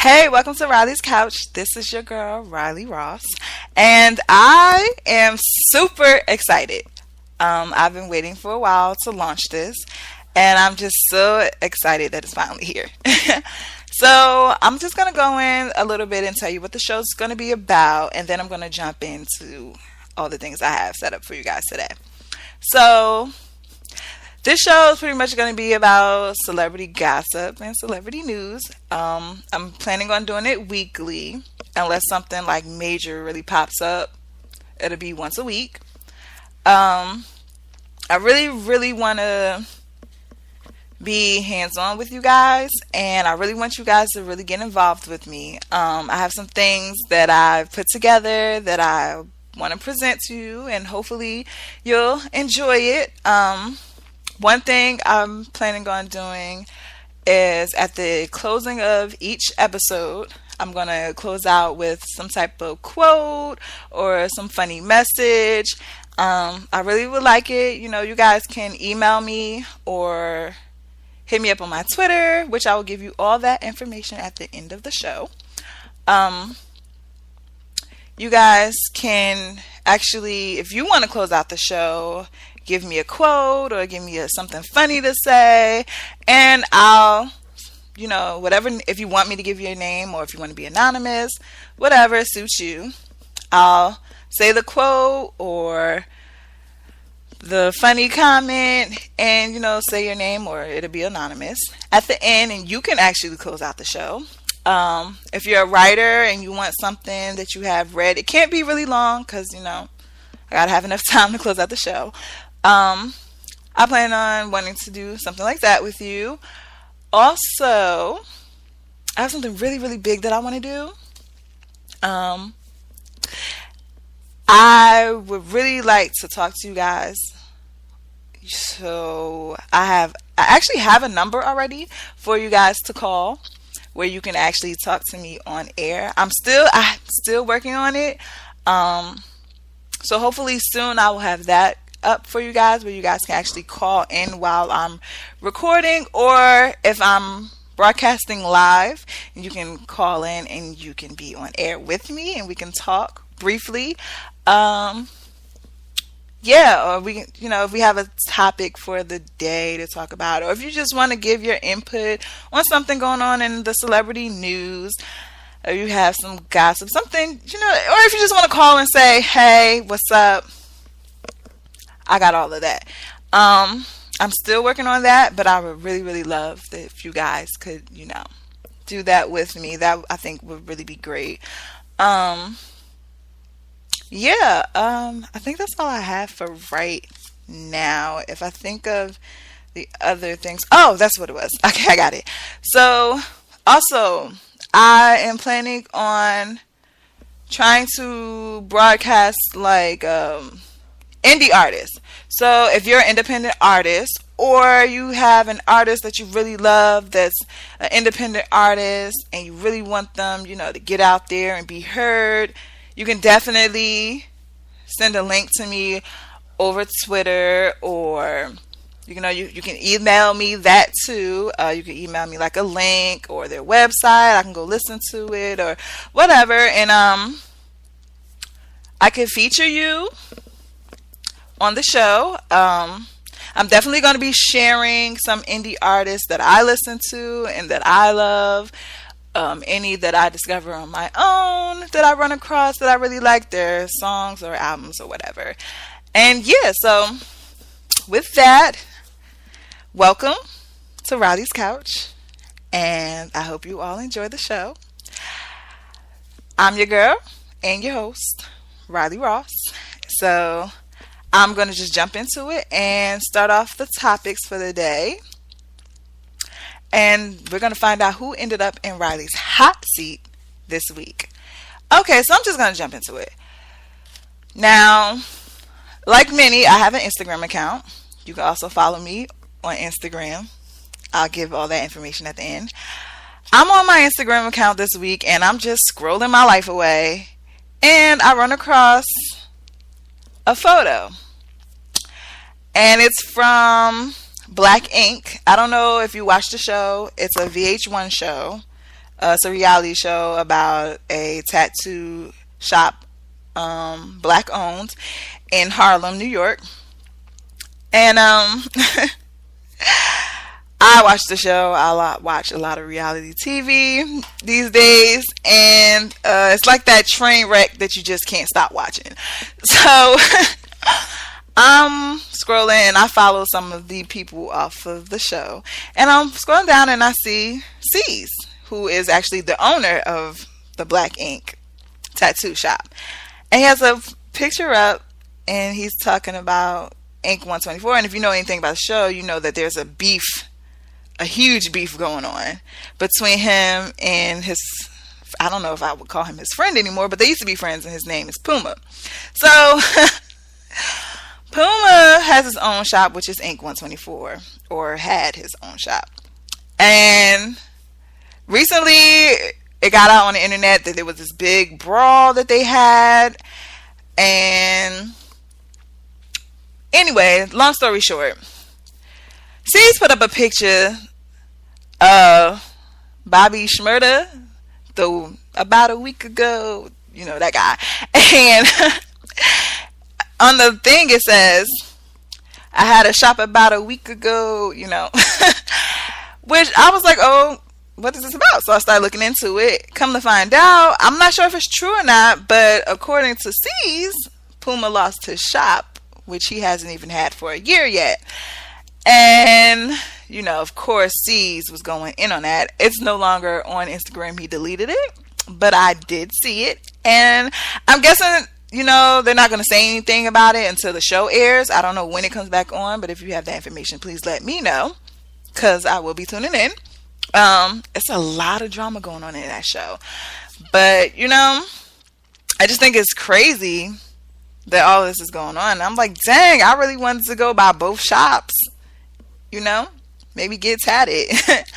Hey, welcome to Riley's Couch. This is your girl, Riley Ross, and I am super excited. I've been waiting for a while to launch this, and I'm just so excited that it's finally here. So I'm just going to go in a little bit and tell you what the show's going to be about, and then I'm going to jump into all the things I have set up for you guys today. So this show is pretty much going to be about celebrity gossip and celebrity news. I'm planning on doing it weekly, unless something like major really pops up. It'll be once a week. I really want to be hands-on with you guys, and I really want you guys to really get involved with me. I have some things that I've put together that I want to present to you, and hopefully you'll enjoy it. One thing I'm planning on doing is at the closing of each episode, I'm going to close out with some type of quote or some funny message. I really would like it. You know, you guys can email me or hit me up on my Twitter, which I will give you all that information at the end of the show. You guys can actually, if you want to close out the show, give me a quote or give me something funny to say, and I'll, whatever, if you want me to give you a name or if you want to be anonymous, whatever suits you, I'll say the quote or the funny comment and, say your name, or it'll be anonymous at the end, and you can actually close out the show. If you're a writer and you want something that you have read, it can't be really long because, I gotta have enough time to close out the show. I plan on wanting to do something like that with you. Also, I have something really, really big that I want to do. I would really like to talk to you guys. So I actually have a number already for you guys to call where you can actually talk to me on air. I'm still working on it. So hopefully soon I will have that up for you guys where you guys can actually call in while I'm recording, or if I'm broadcasting live, you can call in and you can be on air with me and we can talk briefly. Or we can, if we have a topic for the day to talk about, or if you just want to give your input on something going on in the celebrity news, or you have some gossip, something, or if you just want to call and say, hey, what's up? I got all of that. I'm still working on that, but I would really, really love that if you guys could, do that with me. That I think would really be great. I think that's all I have for right now. If I think of the other things. Oh, that's what it was. Okay, I got it. So, also, I am planning on trying to broadcast like indie artists. So if you're an independent artist, or you have an artist that you really love that's an independent artist and you really want them, to get out there and be heard, you can definitely send a link to me over Twitter, or you can email me that too. You can email me like a link or their website. I can go listen to it or whatever, and I could feature you on the show. I'm definitely going to be sharing some indie artists that I listen to and that I love. Any that I discover on my own that I run across that I really like, their songs or albums or whatever. And so with that, welcome to Riley's Couch, and I hope you all enjoy the show. I'm your girl and your host, Riley Ross. So I'm going to just jump into it and start off the topics for the day. And we're going to find out who ended up in Riley's hot seat this week. Okay, so I'm just going to jump into it. Now, like many, I have an Instagram account. You can also follow me on Instagram. I'll give all that information at the end. I'm on my Instagram account this week, and I'm just scrolling my life away, and I run across a photo. And it's from Black Ink. I don't know if you watch the show. It's a VH1 show. It's a reality show about a tattoo shop, black owned, in Harlem, New York. And I watch the show. Watch a lot of reality TV these days, and it's like that train wreck that you just can't stop watching. So I'm scrolling and I follow some of the people off of the show, and I'm scrolling down and I see C's, who is actually the owner of the Black Ink tattoo shop, and he has a picture up, and he's talking about Ink 124. And if you know anything about the show, you know that there's a huge beef going on between him and his, I don't know if I would call him his friend anymore, but they used to be friends, and his name is Puma. So Puma has his own shop, which is Ink 124, or had his own shop. And recently it got out on the internet that there was this big brawl that they had. And anyway, long story short, C's put up a picture of Bobby Shmurda, about a week ago, you know, that guy. And on the thing it says, I had a shop about a week ago, you know. Which I was like, oh, what is this about? So I started looking into it. Come to find out, I'm not sure if it's true or not, but according to C's, Puma lost his shop, which he hasn't even had for a year yet. And, you know, of course, C's was going in on that. It's no longer on Instagram. He deleted it, but I did see it. And I'm guessing, you know, they're not going to say anything about it until the show airs. I don't know when it comes back on, but if you have that information, please let me know, because I will be tuning in. It's a lot of drama going on in that show. But, you know, I just think it's crazy that all this is going on. I'm like, dang, I really wanted to go by both shops. You know, maybe Gids had it.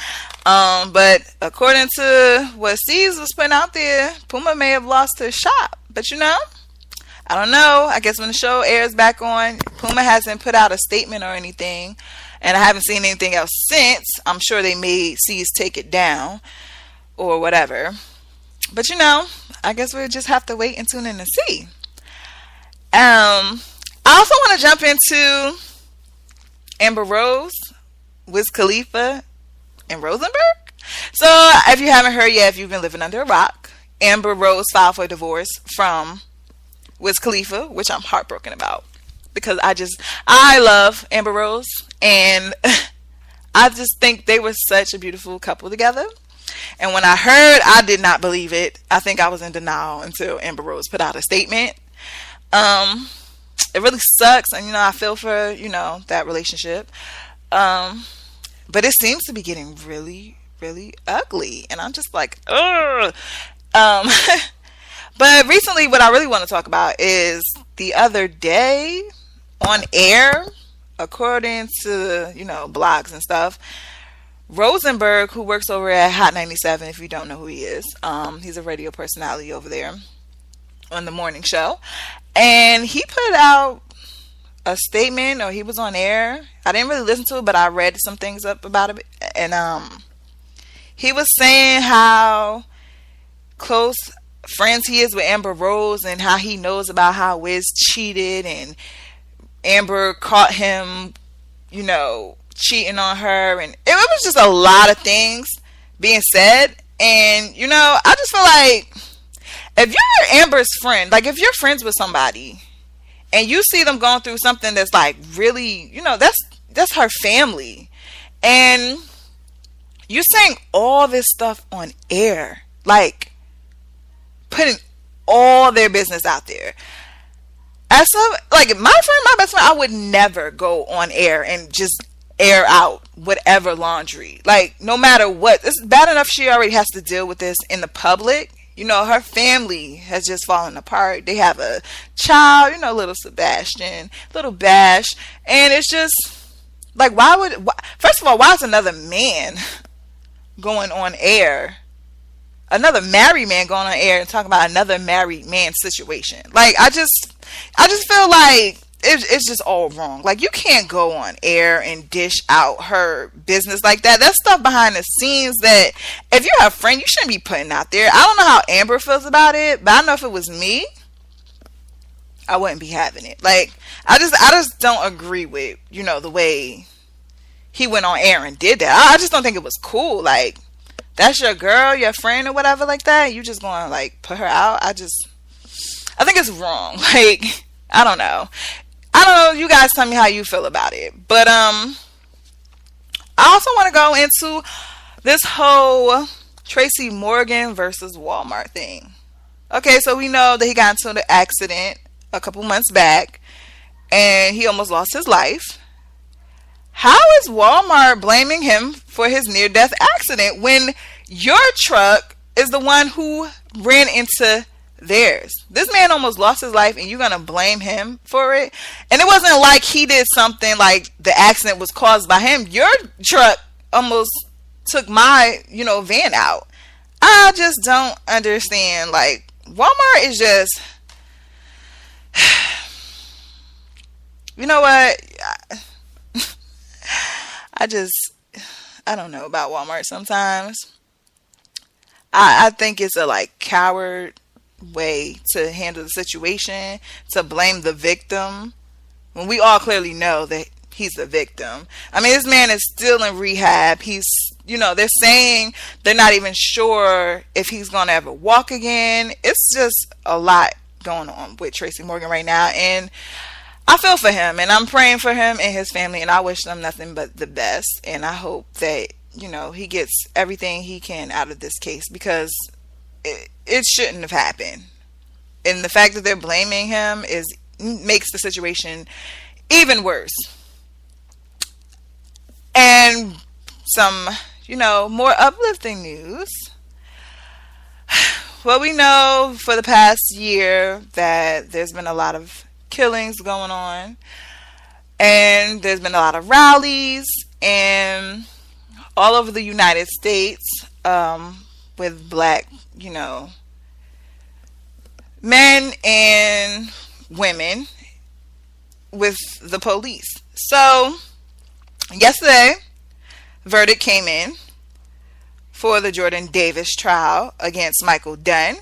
But according to what C's was putting out there, Puma may have lost his shop. But, you know, I don't know. I guess when the show airs back on, Puma hasn't put out a statement or anything. And I haven't seen anything else since. I'm sure they made C's take it down or whatever. But, you know, I guess we'll just have to wait and tune in and see. I also want to jump into Amber Rose, Wiz Khalifa, and Rosenberg. So if you haven't heard yet, if you've been living under a rock, Amber Rose filed for divorce from Wiz Khalifa, which I'm heartbroken about, because I love Amber Rose, and I just think they were such a beautiful couple together. And when I heard, I did not believe it. I think I was in denial until Amber Rose put out a statement. It really sucks, and, you know, I feel for, you know, that relationship. But it seems to be getting really, really ugly, and I'm just like, ugh. But recently, what I really want to talk about is the other day on air, according to, you know, blogs and stuff, Rosenberg, who works over at Hot 97, if you don't know who he is, he's a radio personality over there on the morning show, and he put out a statement, or he was on air. I didn't really listen to it, but I read some things up about it, and he was saying how close friends he is with Amber Rose, and how he knows about how Wiz cheated, and Amber caught him, you know, cheating on her, and it was just a lot of things being said. And, you know, I just feel like, if you're Amber's friend, like if you're friends with somebody and you see them going through something that's like really, you know, that's her family, and you're saying all this stuff on air, like putting all their business out there. As like my best friend, I would never go on air and just air out whatever laundry. Like, no matter what, it's bad enough she already has to deal with this in the public. You know, her family has just fallen apart. They have a child, you know, little Sebastian, little Bash. And it's just like, first of all, why is another man going on air? Another married man going on air and talking about another married man situation. Like, I just feel like it's just all wrong. Like, you can't go on air and dish out her business like that. That's stuff behind the scenes that if you're a friend, you shouldn't be putting out there. I don't know how Amber feels about it, but I know if it was me, I wouldn't be having it. Like, I just don't agree with, the way he went on air and did that. I just don't think it was cool. Like, that's your girl, your friend or whatever like that. You just going to, like, put her out. I think it's wrong. Like, I don't know. You guys tell me how you feel about it. But I also want to go into this whole Tracy Morgan versus Walmart thing. Okay, so we know that he got into an accident a couple months back and he almost lost his life. How is Walmart blaming him for his near-death accident when your truck is the one who ran into theirs? This man almost lost his life and you're going to blame him for it? And it wasn't like he did something like the accident was caused by him. Your truck almost took my, van out. I just don't understand. Like, Walmart is just... You know what? I don't know about Walmart sometimes. I think it's a, like, coward way to handle the situation, to blame the victim when we all clearly know that he's the victim. I mean, this man is still in rehab. He's, they're saying they're not even sure if he's going to ever walk again. It's just a lot going on with Tracy Morgan right now, and I feel for him, and I'm praying for him and his family, and I wish them nothing but the best, and I hope that, he gets everything he can out of this case, because it shouldn't have happened. And the fact that they're blaming him makes the situation even worse. And some, more uplifting news. Well, we know for the past year that there's been a lot of killings going on, and there's been a lot of rallies and all over the United States with black, men and women with the police. So yesterday, verdict came in for the Jordan Davis trial against Michael Dunn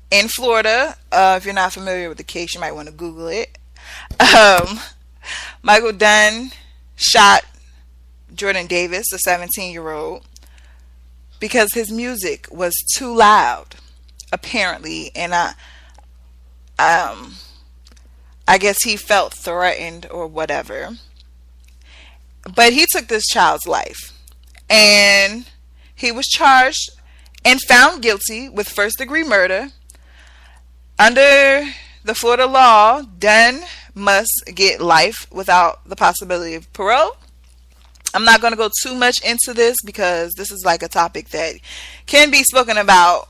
in Florida. If you're not familiar with the case, you might want to Google it. Michael Dunn shot Jordan Davis, a 17-year-old, because his music was too loud, apparently, and I guess he felt threatened or whatever. But he took this child's life, and he was charged and found guilty with first-degree murder. Under the Florida law, Dunn must get life without the possibility of parole. I'm not going to go too much into this because this is like a topic that can be spoken about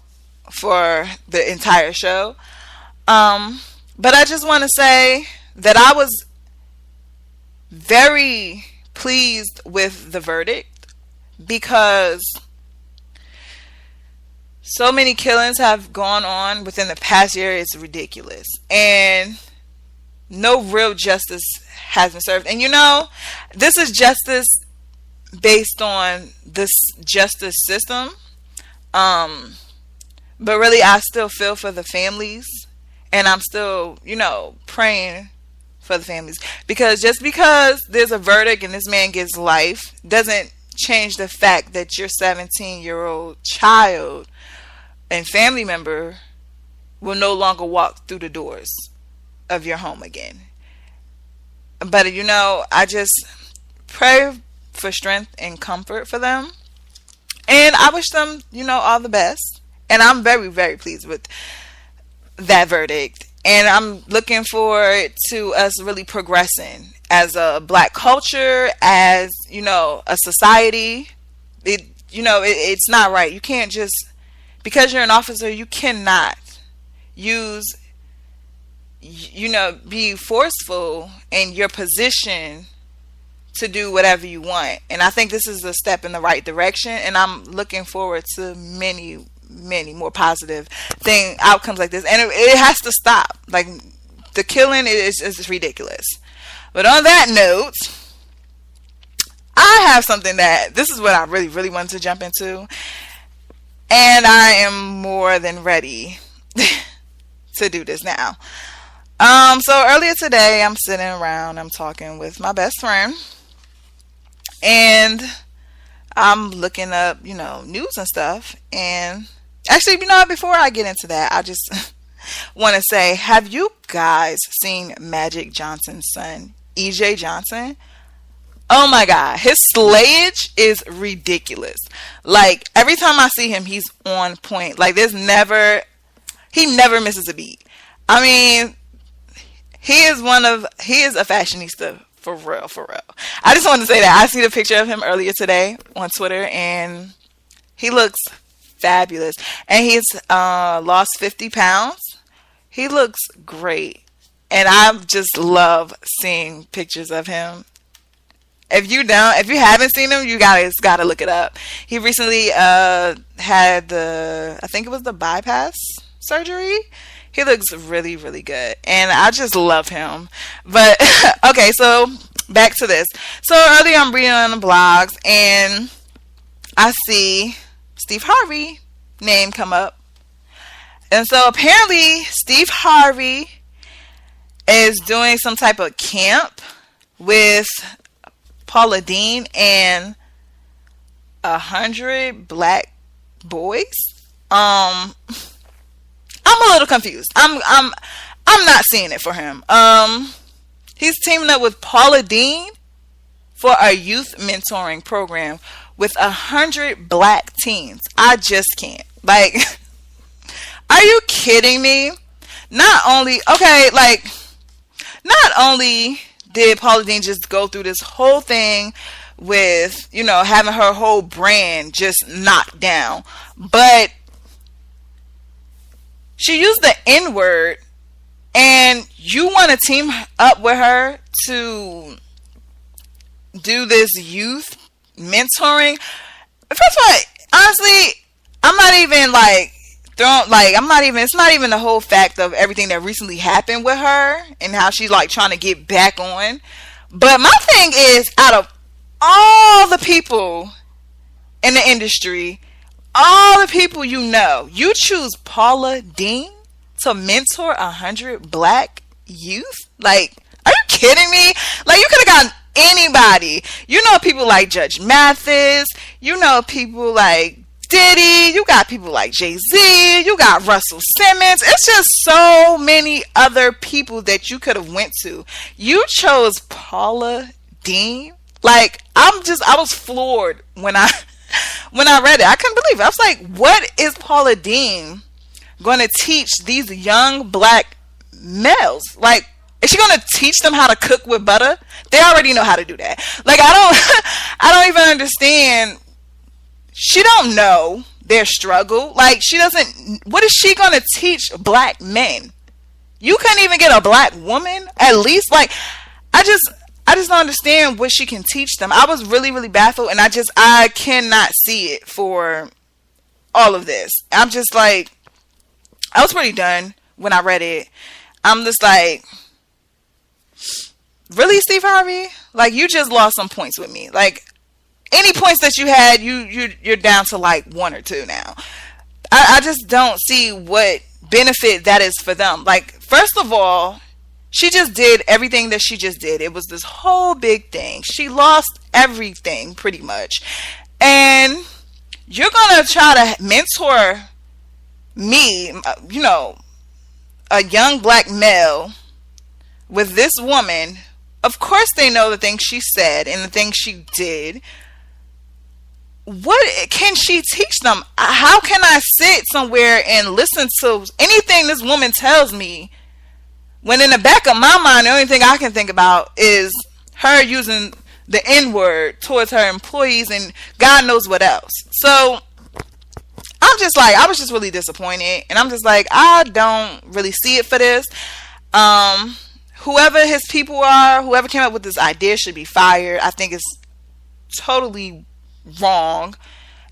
for the entire show. But I just want to say that I was very pleased with the verdict, because so many killings have gone on within the past year. It's ridiculous. And no real justice has been served. And this is justice based on this justice system. But really, I still feel for the families. And I'm still, praying for the families. Because just because there's a verdict and this man gets life doesn't change the fact that your 17-year-old child and family member will no longer walk through the doors of your home again. But, I just pray for strength and comfort for them. And I wish them, all the best. And I'm very, very pleased with that verdict. And I'm looking forward to us really progressing as a black culture, as, a society. It's not right. You can't just, because you're an officer, you cannot be forceful in your position to do whatever you want. And I think this is a step in the right direction. And I'm looking forward to many more positive outcomes like this. And it has to stop. Like, the killing is ridiculous. But on that note, I have something that this is what I really, really wanted to jump into. And I am more than ready to do this now. So earlier today, I'm sitting around, I'm talking with my best friend, and I'm looking up, news and stuff. And actually, before I get into that, I just want to say, have you guys seen Magic Johnson's son, EJ Johnson? Oh my God, his slayage is ridiculous. Like, every time I see him, he's on point. Like, he never misses a beat. I mean, he is a fashionista for real, for real. I just wanted to say that. I seen a picture of him earlier today on Twitter, and he looks fabulous. And he's lost 50 pounds. He looks great. And I just love seeing pictures of him. If you haven't seen him, you guys gotta look it up. He recently had I think it was the bypass surgery. He looks really, really good, and I just love him. But okay, so back to this. So earlier, I'm reading on the blogs, and I see Steve Harvey name come up, and so apparently Steve Harvey is doing some type of camp with Paula Deen and 100 black boys. I'm a little confused. I'm not seeing it for him. He's teaming up with Paula Deen for a youth mentoring program with 100 black teens. I just can't. Like, are you kidding me? Not only did Paula Deen just go through this whole thing with, having her whole brand just knocked down, but she used the N-word, and you want to team up with her to do this youth mentoring? First of all, honestly, it's not even the whole fact of everything that recently happened with her and how she's trying to get back on. But my thing is, out of all the people in the industry, all the people you choose Paula Deen to mentor 100 black youth? Like, are you kidding me? Like, you could have gotten anybody. People like Judge Mathis. People like Diddy. You got people like Jay-Z. You got Russell Simmons. It's just so many other people that you could have went to. You chose Paula Deen. Like, I was floored when I read it. I couldn't believe it. I was like, what is Paula Deen going to teach these young black males? Like, is she going to teach them how to cook with butter? They already know how to do that. Like, I don't even understand. She don't know their struggle. Like, what is she going to teach black men? You couldn't even get a black woman, at least. Like, I just don't understand what she can teach them. I was really, really baffled, and I cannot see it for all of this. I'm just like, I was pretty done when I read it. I'm just like, really, Steve Harvey? Like, you just lost some points with me. Like, any points that you had, you're down to like 1 or 2 now. I just don't see what benefit that is for them. Like, first of all, she just did everything that she just did. It was this whole big thing. She lost everything pretty much. And you're going to try to mentor me, a young black male with this woman. Of course they know the things she said and the things she did. What can she teach them? How can I sit somewhere and listen to anything this woman tells me when in the back of my mind, the only thing I can think about is her using the N-word towards her employees and God knows what else. So I'm just like, I was just really disappointed, and I'm just like, I don't really see it for this. Whoever his people are, whoever came up with this idea should be fired. I think it's totally wrong,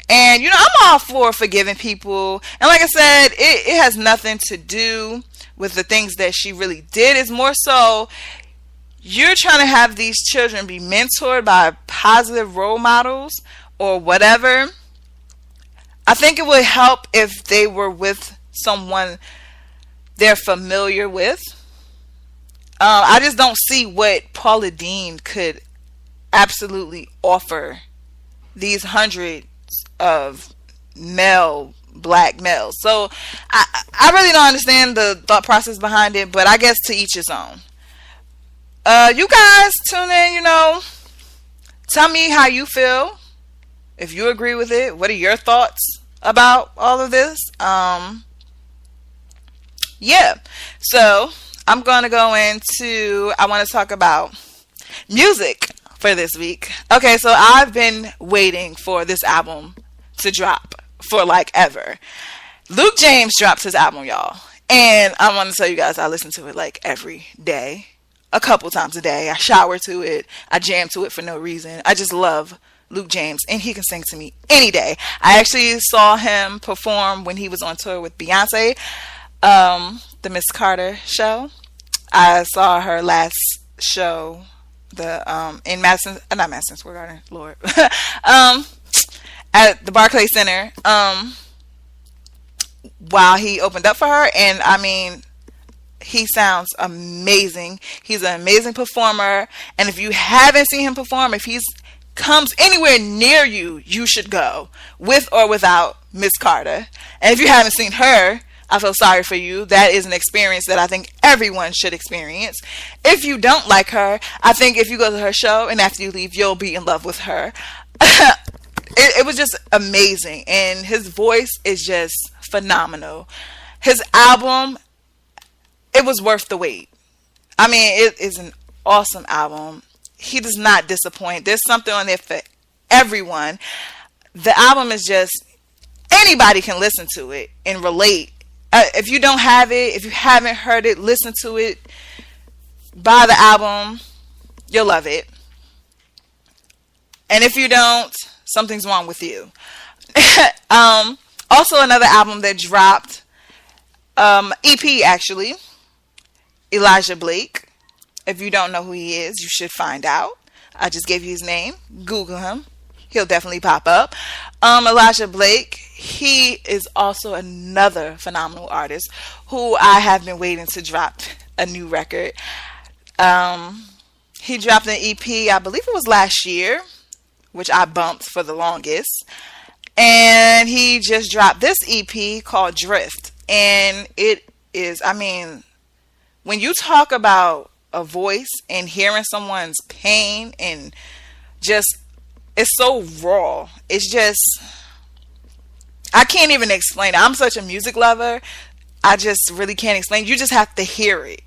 And, I'm all for forgiving people. And like I said, it has nothing to do with the things that she really did. It's more so you're trying to have these children be mentored by positive role models or whatever. I think it would help if they were with someone they're familiar with. I just don't see what Paula Deen could absolutely offer these hundreds of black males. So I really don't understand the thought process behind it, but I guess to each his own. You guys tune in, tell me how you feel. If you agree with it, what are your thoughts about all of this? Yeah. So I'm going to go into, I want to talk about music for this week. Okay, so I've been waiting for this album to drop for like ever. Luke James drops his album, y'all. And I want to tell you guys, I listen to it like every day, a couple times a day. I shower to it. I jam to it for no reason. I just love Luke James, and he can sing to me any day. I actually saw him perform when he was on tour with Beyonce, the Miss Carter show. I saw her last show, in Madison, not Madison Square Garden, Lord, at the Barclays Center, while he opened up for her, and I mean, he sounds amazing. He's an amazing performer, and if you haven't seen him perform, if he's comes anywhere near you, you should go, with or without Miss Carter. And if you haven't seen her, I feel sorry for you. That is an experience that I think everyone should experience. If you don't like her, I think if you go to her show and after you leave, you'll be in love with her. It was just amazing, and his voice is just phenomenal. His album, it was worth the wait. I mean, it is an awesome album. He does not disappoint. There's something on there for everyone. The album is just, anybody can listen to it and relate. If you don't have it, if you haven't heard it, listen to it. Buy the album. You'll love it. And if you don't, something's wrong with you. Also, another album that dropped, EP actually, Elijah Blake. If you don't know who he is, you should find out. I just gave you his name. Google him. He'll definitely pop up. Elijah Blake, he is also another phenomenal artist who I have been waiting to drop a new record. He dropped an EP, I believe it was last year, which I bumped for the longest. And he just dropped this EP called Drift. And it is, I mean, when you talk about a voice and hearing someone's pain and just, it's so raw. It's just, I can't even explain it. I'm such a music lover. I just really can't explain. You just have to hear it.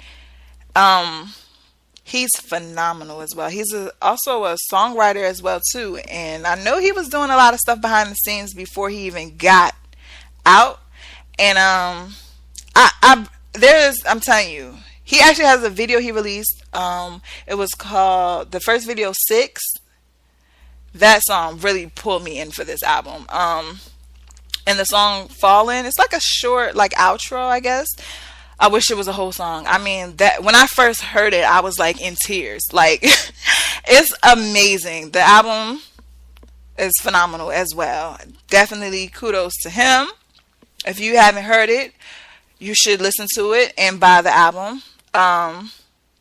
He's phenomenal as well. He's also a songwriter as well too. And I know he was doing a lot of stuff behind the scenes before he even got out. And I'm telling you, he actually has a video he released. It was called, the first video, 6. That song really pulled me in for this album. And the song Fallen, it's like a short, like outro, I guess. I wish it was a whole song. I mean, that when I first heard it, I was like in tears. Like, it's amazing. The album is phenomenal as well. Definitely kudos to him. If you haven't heard it, you should listen to it and buy the album.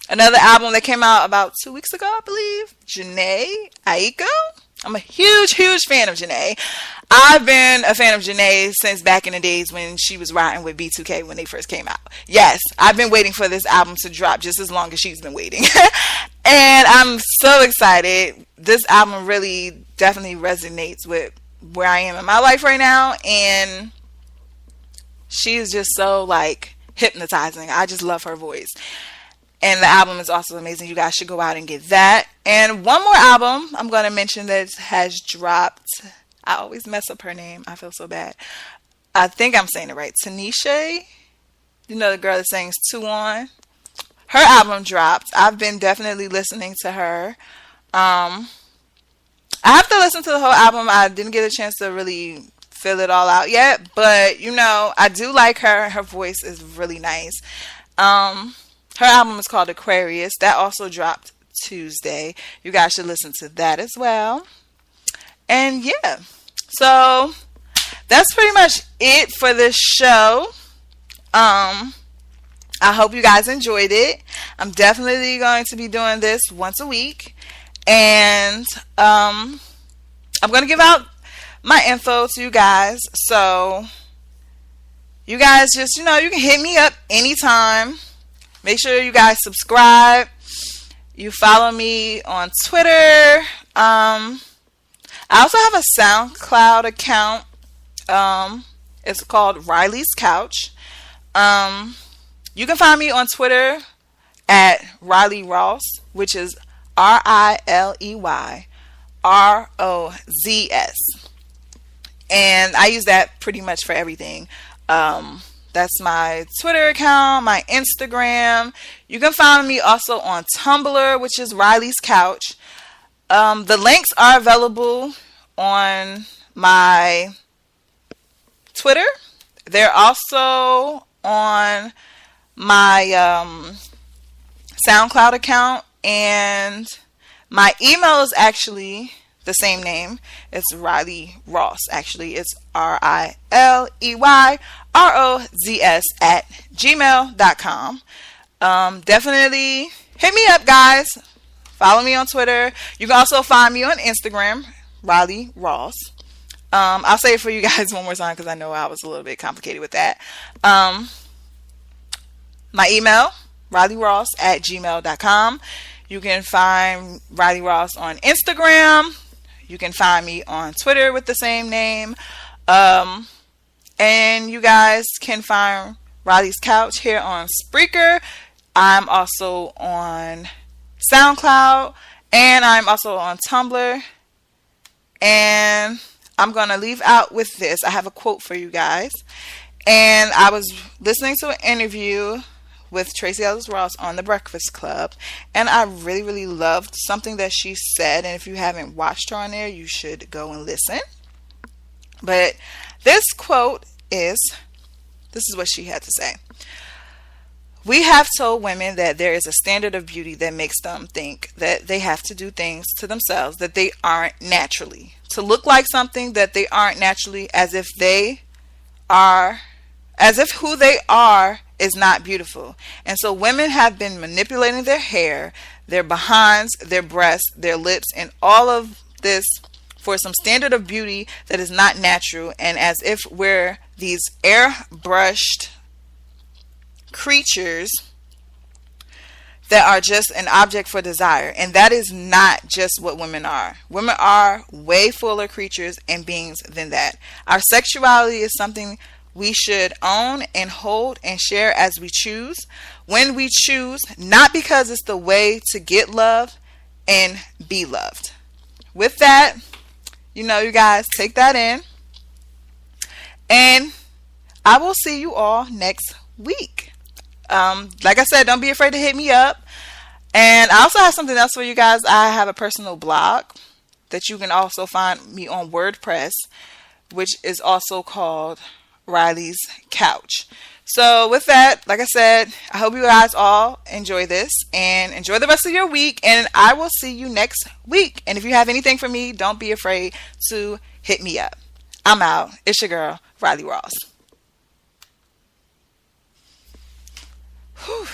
Another album that came out about 2 weeks ago, I believe, Jhené Aiko. I'm a huge fan of Jhené. I've been a fan of Jhené since back in the days when she was riding with B2K when they first came out. Yes, I've been waiting for this album to drop just as long as she's been waiting. And I'm so excited. This album really definitely resonates with where I am in my life right now. And she's just so like hypnotizing. I just love her voice. And the album is also amazing. You guys should go out and get that. And one more album I'm going to mention that has dropped. I always mess up her name. I feel so bad. I think I'm saying it right. Tanisha. You know the girl that sings 2 On. Her album dropped. I've been definitely listening to her. I have to listen to the whole album. I didn't get a chance to really fill it all out yet, but I do like her. Her voice is really nice. Her album is called Aquarius. That also dropped Tuesday. You guys should listen to that as well. And yeah, so that's pretty much it for this show. I hope you guys enjoyed it. I'm definitely going to be doing this once a week. And I'm going to give out my info to you guys. So you guys just, you can hit me up anytime. Make sure you guys subscribe. You follow me on Twitter. I also have a SoundCloud account. It's called Riley's Couch. You can find me on Twitter at Riley Ross, which is RILEYROZS. And I use that pretty much for everything. That's my Twitter account, my Instagram. You can find me also on Tumblr, which is Riley's Couch. The links are available on my Twitter. They're also on my SoundCloud account, and my email is actually the same name. It's Riley Ross. Actually, it's RILEYROZS@gmail.com. Definitely hit me up, guys. Follow me on Twitter. You can also find me on Instagram, Riley Ross. I'll say it for you guys one more time because I know I was a little bit complicated with that. My email, RileyRoss@gmail.com. You can find Riley Ross on Instagram. You can find me on Twitter with the same name. And you guys can find Riley's Couch here on Spreaker. I'm also on SoundCloud. And I'm also on Tumblr. And I'm going to leave out with this. I have a quote for you guys. And I was listening to an interview with Tracy Ellis Ross on The Breakfast Club, and I really, really loved something that she said. And if you haven't watched her on there, you should go and listen. But this quote is, this is what she had to say. We have told women that there is a standard of beauty that makes them think that they have to do things to themselves that they aren't naturally, to look like something that they aren't naturally, as if who they are is not beautiful. And so women have been manipulating their hair, their behinds, their breasts, their lips, and all of this for some standard of beauty that is not natural, and as if we're these airbrushed creatures that are just an object for desire. And that is not just what women are. Women are way fuller creatures and beings than that. Our sexuality is something we should own and hold and share as we choose, when we choose, not because it's the way to get love and be loved. With that, you guys take that in, and I will see you all next week. Like I said, don't be afraid to hit me up. And I also have something else for you guys. I have a personal blog that you can also find me on WordPress, which is also called Riley's Couch. So with that, like I said, I hope you guys all enjoy this and enjoy the rest of your week, and I will see you next week. And if you have anything for me, don't be afraid to hit me up. I'm out. It's your girl, Riley Ross. Whew.